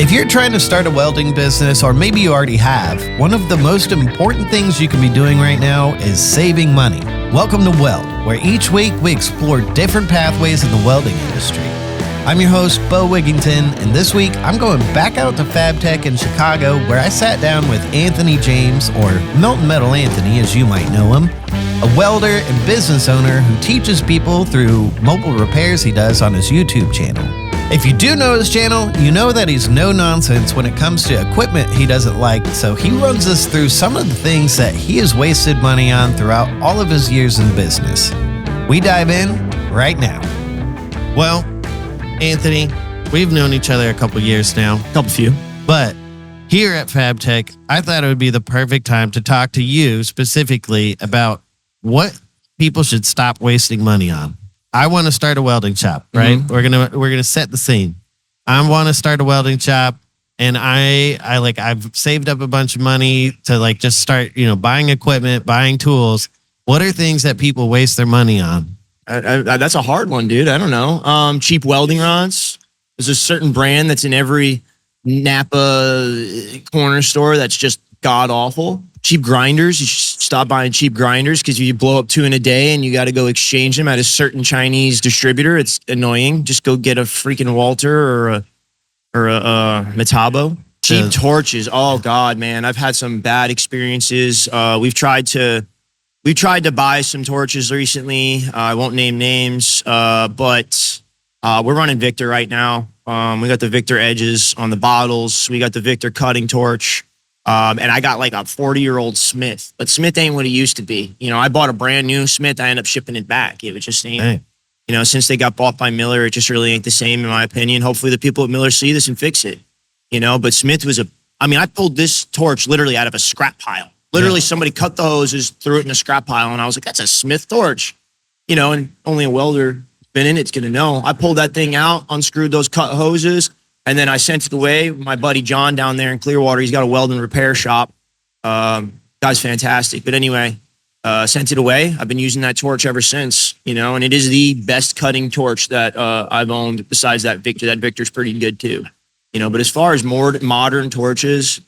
If you're trying to start a welding business, or maybe you already have, one of the most important things you can be doing right now is saving money. Welcome to Weld, where each week we explore different pathways in the welding industry. I'm your host, Beau Wigington, and this week I'm going back out to Fabtech in Chicago, where I sat down with Anthony James, or Milton Metal Anthony as you might know him, a welder and business owner who teaches people through mobile repairs he does on his YouTube channel. If you do know his channel, you know that he's no nonsense when it comes to equipment he doesn't like, so he runs us through some of the things that he has wasted money on throughout all of his years in business. We dive in right now. Well, Anthony, we've known each other a couple years now. Few. But here at Fabtech, I thought it would be the perfect time to talk to you specifically about what people should stop wasting money on. I want to start a welding shop, right? Mm-hmm. We're gonna set the scene. I want to start a welding shop, and I've saved up a bunch of money to just start, buying equipment, buying tools. What are things that people waste their money on? That's a hard one, dude. I don't know. Cheap welding rods. There's a certain brand that's in every Napa corner store that's just god awful. Cheap grinders. You should stop buying cheap grinders because you blow up 2 in a day and you got to go exchange them at a certain Chinese distributor. It's annoying. Just go get a freaking Walter or a Metabo. Cheap torches. Oh God, man. I've had some bad experiences. We've tried to buy some torches recently. I won't name names, but we're running Victor right now. We got the Victor edges on the bottles. We got the Victor cutting torch. And I got like a 40-year-old Smith, but Smith ain't what it used to be. I bought a brand new Smith. I ended up shipping it back. It was just ain't, since they got bought by Miller, it just really ain't the same in my opinion. Hopefully the people at Miller see this and fix it, but Smith was I pulled this torch literally out of a scrap pile. Literally somebody cut the hoses, threw it in a scrap pile. And I was like, that's a Smith torch, and only a welder been in it's going to know. I pulled that thing out, unscrewed those cut hoses. And then I sent it away. My buddy John down there in Clearwater, he's got a weld and repair shop. Guy's fantastic. But anyway, sent it away. I've been using that torch ever since, and it is the best cutting torch that I've owned besides that Victor. That Victor's pretty good too, But as far as more modern torches,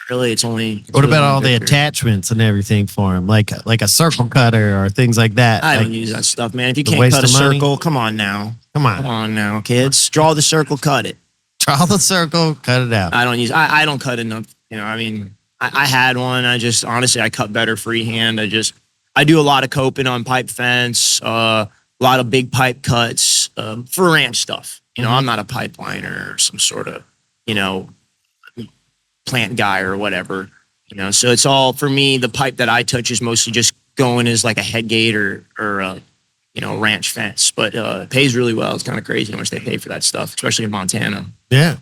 really, it's only... What about all the attachments and everything for them? Like a circle cutter or things like that? I don't use that stuff, man. If you can't cut a circle, come on now. Come on now, kids. Draw the circle, cut it. Draw the circle, cut it out. I don't cut enough. I had one. Honestly, I cut better freehand. I do a lot of coping on pipe fence, a lot of big pipe cuts for ranch stuff. I'm not a pipeliner or some sort of, plant guy or whatever, so it's all for me. The pipe that I touch is mostly just going as like a head gate or ranch fence, but it pays really well. It's kind of crazy how much they pay for that stuff, especially in Montana. Yeah,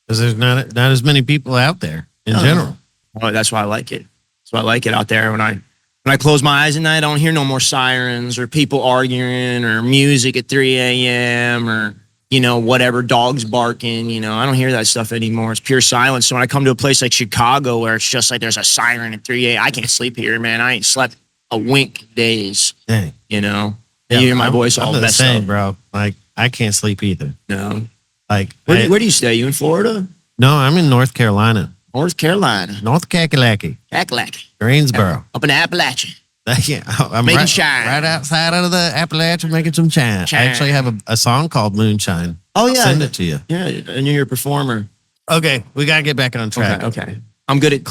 because there's not as many people out there in general. Oh, that's why I like it. That's why I like it out there. When I close my eyes at night, I don't hear no more sirens or people arguing or music at 3 a.m. or whatever, dogs barking, I don't hear that stuff anymore. It's pure silence. So when I come to a place like Chicago where it's just like there's a siren at 3 a.m., I can't sleep here, man. I ain't slept a wink in days. Dang. You hear my voice all messed the same, up. Bro. Like, I can't sleep either. No. Where do you stay? You in Florida? No, I'm in North Carolina. North Carolina. North Kakalaki. Kakalaki. Greensboro. Up in the Appalachian. Yeah, I'm making shine. Right outside of the Appalachian, making some shine. I actually have a song called Moonshine. Oh, yeah. I'll send it to you. Yeah, and you're a performer. Okay, we got to get back on track. Okay. I'm good at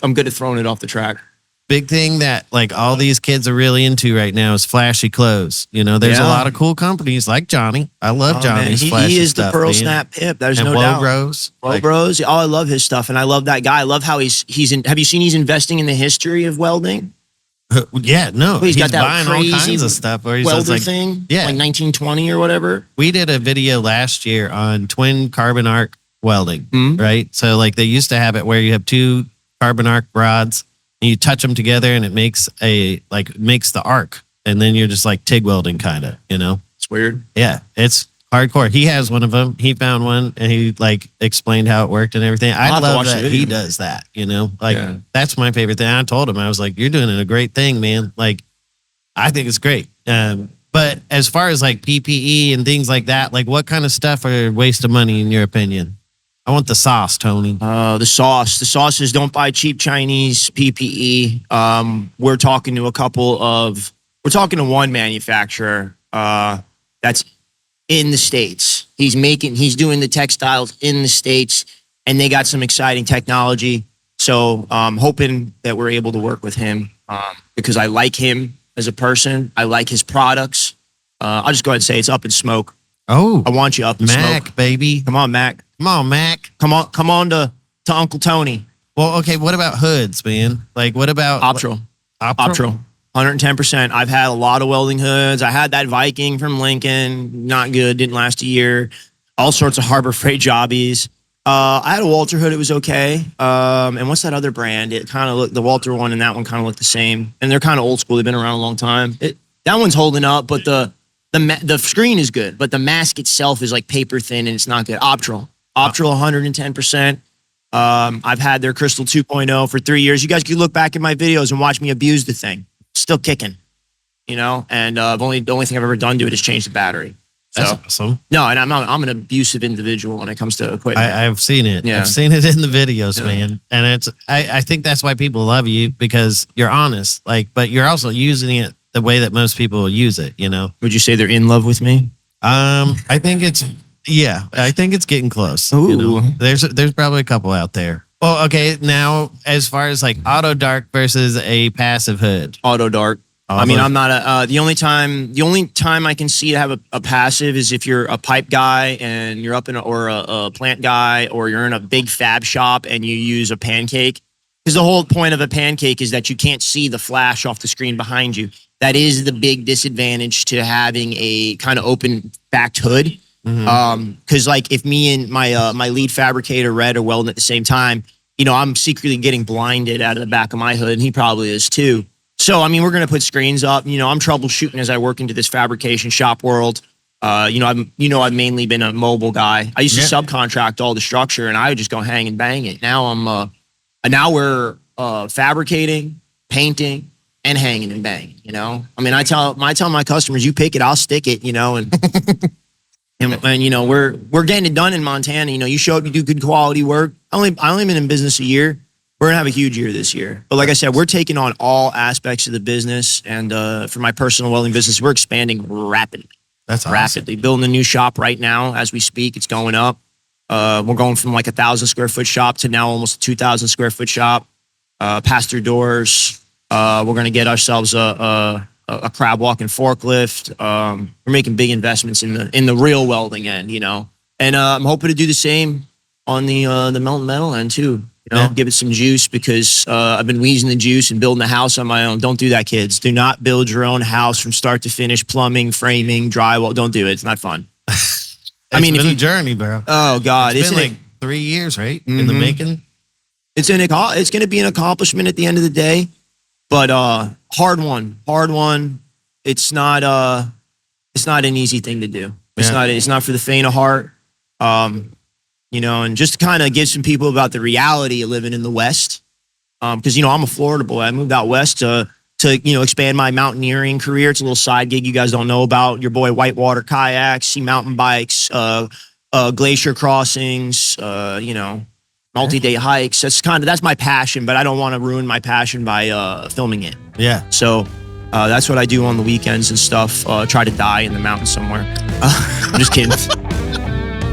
I'm good at throwing it off the track. Big thing that all these kids are really into right now is flashy clothes. There's a lot of cool companies like Johnny. I love Johnny's flashy stuff. He is the Pearl Snap Pip. There's no doubt. Rose. Rose. Oh, I love his stuff, and I love that guy. I love how he's in. Have you seen he's investing in the history of welding? Yeah, no. He's got that buying crazy all kinds of stuff. Where he's welder thing, like 1920 or whatever. We did a video last year on twin carbon arc welding, right? So they used to have it where you have 2 carbon arc rods and you touch them together and it makes makes the arc, and then you're just like TIG welding kind of, It's weird. Yeah, it's hardcore. He has one of them. He found one and he explained how it worked and everything. I love that he does that, That's my favorite thing. I told him, I was like, you're doing a great thing, man. I think it's great. But as far as PPE and things like that, what kind of stuff are a waste of money in your opinion? I want the sauce, Tony. The sauce is don't buy cheap Chinese PPE. We're talking to one manufacturer that's in the States. He's doing the textiles in the States, and they got some exciting technology. So I'm hoping that we're able to work with him because I like him as a person. I like his products. I'll just go ahead and say it's Up in Smoke. Oh, I want you up in Mac, smoke, baby. Come on, Mac. Come on, Mac. Come on to Uncle Tony. Well, okay. What about hoods, man? Like, what about Optral? 110%. I've had a lot of welding hoods. I had that Viking from Lincoln. Not good. Didn't last a year. All sorts of Harbor Freight jobbies. I had a Walter hood. It was okay. And what's that other brand? It kind of looked, the Walter one and that one kind of looked the same. And they're kind of old school. They've been around a long time. That one's holding up, but the screen is good, but the mask itself is like paper thin and it's not good. Optral 110%. I've had their Crystal 2.0 for 3 years. You guys can look back at my videos and watch me abuse the thing. Still kicking, and the only thing I've ever done to it is change the battery. That's awesome. No, and I'm an abusive individual when it comes to equipment. I've seen it. Yeah. I've seen it in the videos, man. And I think that's why people love you, because you're honest, but you're also using it the way that most people use it, Would you say they're in love with me? I think it's getting close. Ooh. There's probably a couple out there. Well, okay, now as far as like auto dark versus a passive hood. Auto dark. I mean, I'm not the only time I can see to have a passive is if you're a pipe guy and you're up or a plant guy, or you're in a big fab shop and you use a pancake. Because the whole point of a pancake is that you can't see the flash off the screen behind you. That is the big disadvantage to having a kind of open backed hood. Because like if me and my lead fabricator Red are welding at the same time, I'm secretly getting blinded out of the back of my hood, and he probably is too. So I mean, we're gonna put screens up. I'm troubleshooting as I work into this fabrication shop world. I've mainly been a mobile guy. I used to subcontract all the structure, and I would just go hang and bang it. Now we're fabricating, painting, and hanging and banging. I mean, I tell my customers, you pick it, I'll stick it. And we're getting it done in Montana. You show up, you do good quality work. I only been in business a year. We're gonna have a huge year this year. But like I said, we're taking on all aspects of the business. And for my personal welding business, we're expanding rapidly. That's awesome. Rapidly. Building a new shop right now as we speak. It's going up. We're going from like 1,000 square foot shop to now almost a 2,000 square foot shop. Pass-through doors. We're gonna get ourselves a crab walking forklift. We're making big investments in the real welding end, and I'm hoping to do the same on the Milton Metal end too. Give it some juice, because I've been wheezing the juice and building a house on my own. Don't do that, kids. Do not build your own house from start to finish. Plumbing, framing, drywall. Don't do it. It's not fun. I mean, it's been a journey, bro. Oh God, it's been like 3 years, right? In the making. It's going to be an accomplishment at the end of the day. But hard one. It's not an easy thing to do. It's not for the faint of heart. And just to kind of give some people about the reality of living in the West. Because I'm a Florida boy. I moved out west to expand my mountaineering career. It's a little side gig you guys don't know about. Your boy whitewater kayaks, sea mountain bikes, glacier crossings, multi-day hikes. That's my passion, but I don't want to ruin my passion by filming it. Yeah. So that's what I do on the weekends and stuff. Try to die in the mountains somewhere. I'm just kidding.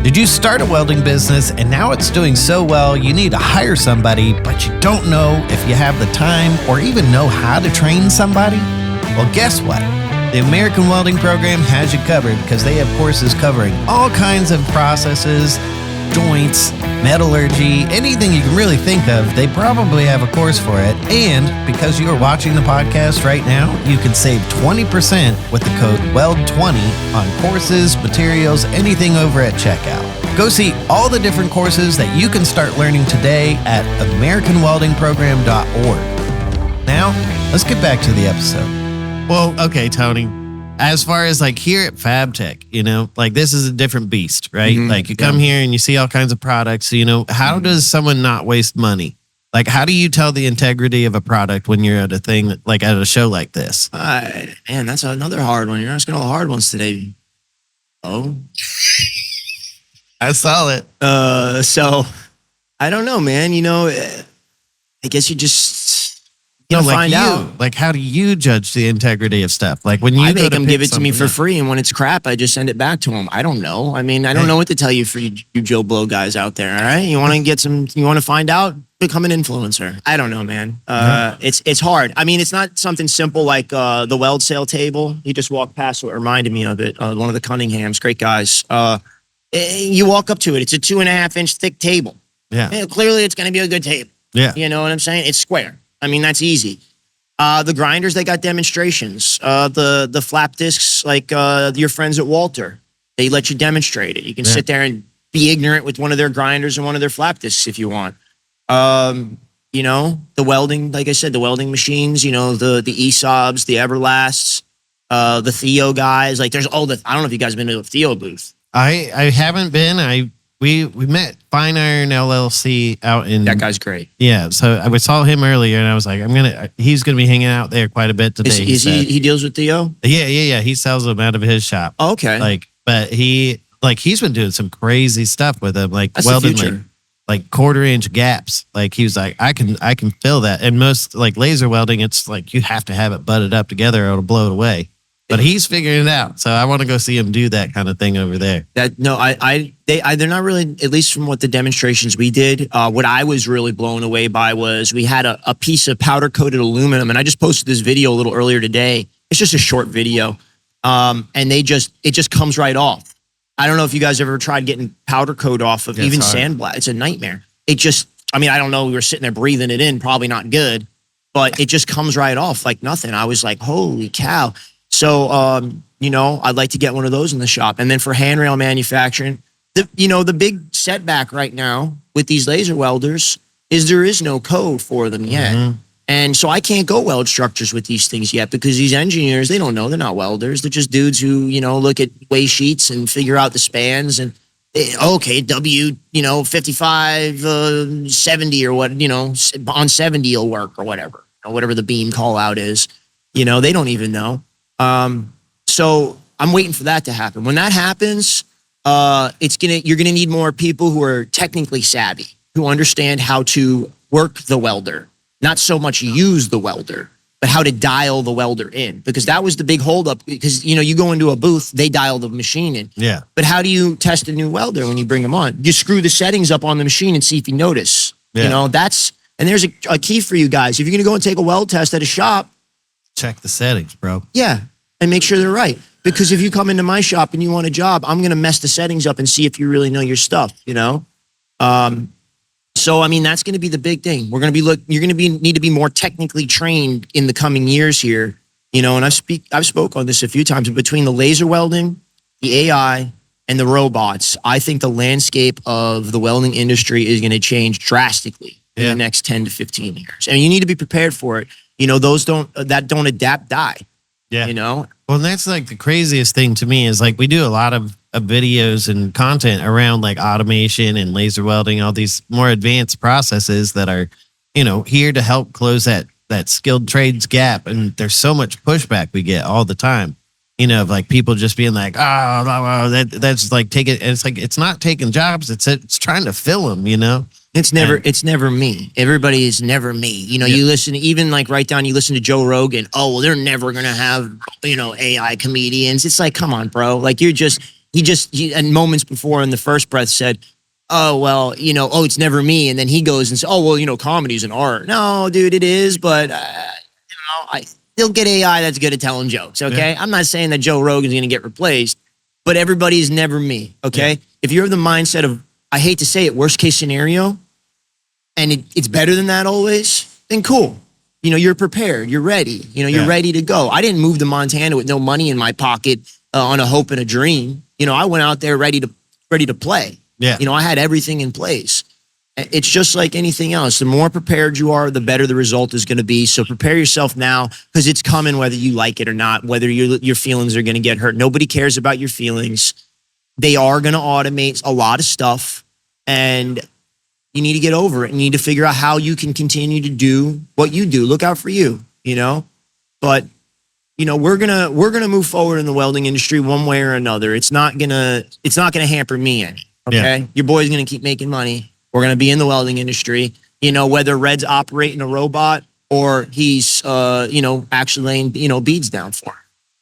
Did you start a welding business and now it's doing so well you need to hire somebody, but you don't know if you have the time or even know how to train somebody? Well, guess what? The American Welding Program has you covered, because they have courses covering all kinds of processes, joints, metallurgy, anything you can really think of. They probably have a course for it. And because you are watching the podcast right now, you can save 20% with the code WELD20 on courses, materials, anything over at checkout. Go see all the different courses that you can start learning today at AmericanWeldingProgram.org. Now, let's get back to the episode. Well, okay, Tony. As far as like here at Fabtech, this is a different beast, right? Like you come here and you see all kinds of products. How does someone not waste money? Like, how do you tell the integrity of a product when you're at a thing, like at a show like this? Man, that's another hard one. You're asking all the hard ones today. Oh, I saw it. So I don't know, man. I guess you just find out. Like, how do you judge the integrity of stuff? Like when you I go make to them pick give it to me for something free, and when it's crap, I just send it back to them. I don't know. I mean, I don't know what to tell you for you Joe Blow guys out there. All right, you want to get some? You want to find out? Become an influencer. I don't know, man. It's hard. I mean, it's not something simple like the Weld sale table. You just walked past what reminded me of it. One of the Cunninghams, great guys. You walk up to it. It's a 2.5-inch thick table. Yeah. Clearly, it's going to be a good table. Yeah. You know what I'm saying? It's square. I mean, that's easy. The grinders, they got demonstrations. The flap discs, like your friends at Walter, they let you demonstrate it. You can sit there and be ignorant with one of their grinders and one of their flap discs if you want. The welding, like I said, the welding machines, the ESOBs, the Everlasts, the Theo guys. Like there's all the, I don't know if you guys have been to a Theo booth. I haven't been. We met Fine Iron LLC out in. That guy's great. Yeah, so I saw him earlier, and I was like, he's gonna be hanging out there quite a bit today. He deals with Theo? Yeah. He sells them out of his shop. Oh, okay. But he's been doing some crazy stuff with them, like That's welding like 1/4-inch gaps. Like he was like, I can feel that. And most like laser welding, it's like you have to have it butted up together or it'll blow it away. But he's figuring it out, so I want to go see him do that kind of thing over there. They're not really, at least from what the demonstrations we did. What I was really blown away by was we had a piece of powder coated aluminum, and I just posted this video a little earlier today. It's just a short video, and it just comes right off. I don't know if you guys ever tried getting powder coat off of even sandblast. It's a nightmare. I don't know. We were sitting there breathing it in, probably not good, but it just comes right off like nothing. I was like, holy cow. So, I'd like to get one of those in the shop. And then for handrail manufacturing, the big setback right now with these laser welders is there is no code for them yet. Mm-hmm. And so I can't go weld structures with these things yet because these engineers, they don't know. They're not welders. They're just dudes who, look at weigh sheets and figure out the spans and, okay, W, 55, 70 or what, on 70 will work or whatever, whatever the beam call out is. They don't even know. So I'm waiting for that to happen. When that happens, you're gonna need more people who are technically savvy, who understand how to work the welder, not so much use the welder, but how to dial the welder in. Because that was the big holdup. Because you go into a booth, they dial the machine in. Yeah. But how do you test a new welder when you bring them on? You screw the settings up on the machine and see if you notice. Yeah. And there's a key for you guys. If you're gonna go and take a weld test at a shop, check the settings, bro. Yeah. And make sure they're right. Because if you come into my shop and you want a job, I'm going to mess the settings up and see if you really know your stuff, So, I mean, that's going to be the big thing. You're going to need to be more technically trained in the coming years here, and I've spoke on this a few times. Between the laser welding, the AI, and the robots, I think the landscape of the welding industry is going to change drastically in the next 10 to 15 years. And you need to be prepared for it. Those don't adapt, die. Yeah. Well, and that's like the craziest thing to me is like we do a lot of videos and content around like automation and laser welding, all these more advanced processes that are, here to help close that skilled trades gap. And there's so much pushback we get all the time, of like people just being like, that's like taking, and it's like, it's not taking jobs. It's trying to fill them, It's never me. Everybody is never me. You listen, even like right down, you listen to Joe Rogan. Oh, well, they're never going to have, AI comedians. It's like, come on, bro. Like he and moments before in the first breath said, oh, well, it's never me. And then he goes and says, oh, well, comedy's an art. No, dude, it is. But, they'll get AI that's good at telling jokes. Okay. Yeah. I'm not saying that Joe Rogan's going to get replaced, but everybody is never me. Okay. Yeah. If you're of the mindset of, I hate to say it, worst case scenario, and it's better than that always, then cool. You're prepared. You're ready. You're ready to go. I didn't move to Montana with no money in my pocket on a hope and a dream. I went out there ready to play. Yeah. I had everything in place. It's just like anything else. The more prepared you are, the better the result is going to be. So prepare yourself now because it's coming whether you like it or not, whether your feelings are going to get hurt. Nobody cares about your feelings. They are going to automate a lot of stuff. And you need to get over it. You need to figure out how you can continue to do what you do. Look out for you, But, we're gonna move forward in the welding industry one way or another. It's not gonna hamper me any. Okay. Your boy's going to keep making money. We're going to be in the welding industry, you know, whether Red's operating a robot or he's, you know, actually laying, you know, beads down for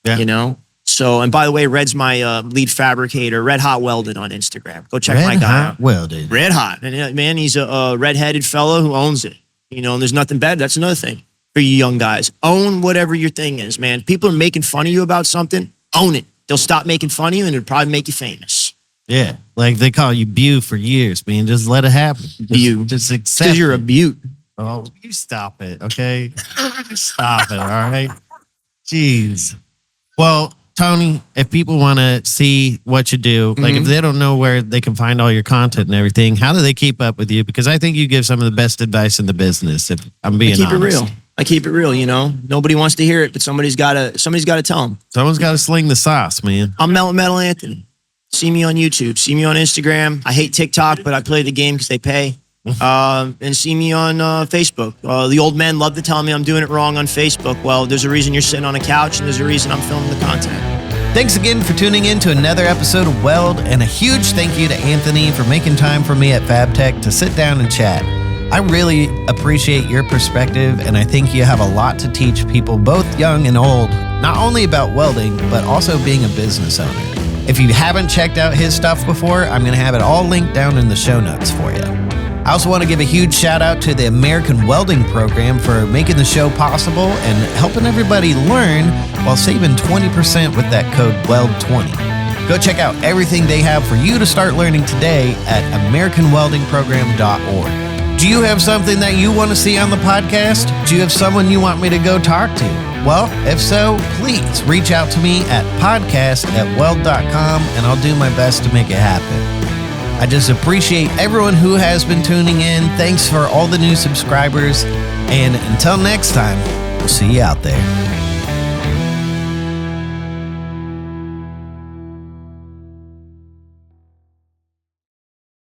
him, you know? So, and by the way, Red's my lead fabricator, Red Hot Welded on Instagram. Go check my guy out. Welded. Red Hot. And man, he's a red-headed fellow who owns it. You know, and there's nothing bad. That's another thing for you young guys. Own whatever your thing is, man. People are making fun of you about something. Own it. They'll stop making fun of you and it'll probably make you famous. Yeah. Like they call you Beau for years, man. Just let it happen. Beau. Just accept because you're a beaut. Oh, you stop it, okay? Stop it, all right? Jeez. Well, Tony, if people want to see what you do, like if they don't know where they can find all your content and everything, how do they keep up with you? Because I think you give some of the best advice in the business, if I'm being honest. I keep it real, you know? Nobody wants to hear it, but somebody's got to tell them. Someone's got to sling the sauce, man. I'm Milton Metal Anthony. See me on YouTube. See me on Instagram. I hate TikTok, but I play the game because they pay. And see me on Facebook. The old men love to tell me I'm doing it wrong on Facebook. Well, there's a reason you're sitting on a couch, and there's a reason I'm filming the content. Thanks again for tuning in to another episode of Weld, and a huge thank you to Anthony for making time for me at Fabtech to sit down and chat. I really appreciate your perspective, and I think you have a lot to teach people, both young and old, not only about welding, but also being a business owner. If you haven't checked out his stuff before, I'm going to have it all linked down in the show notes for you. I also want to give a huge shout out to the American Welding Program for making the show possible and helping everybody learn while saving 20% with that code WELD20. Go check out everything they have for you to start learning today at AmericanWeldingProgram.org. Do you have something that you want to see on the podcast? Do you have someone you want me to go talk to? Well, if so, please reach out to me at podcast@weld.com and I'll do my best to make it happen. I just appreciate everyone who has been tuning in. Thanks for all the new subscribers. And until next time, we'll see you out there.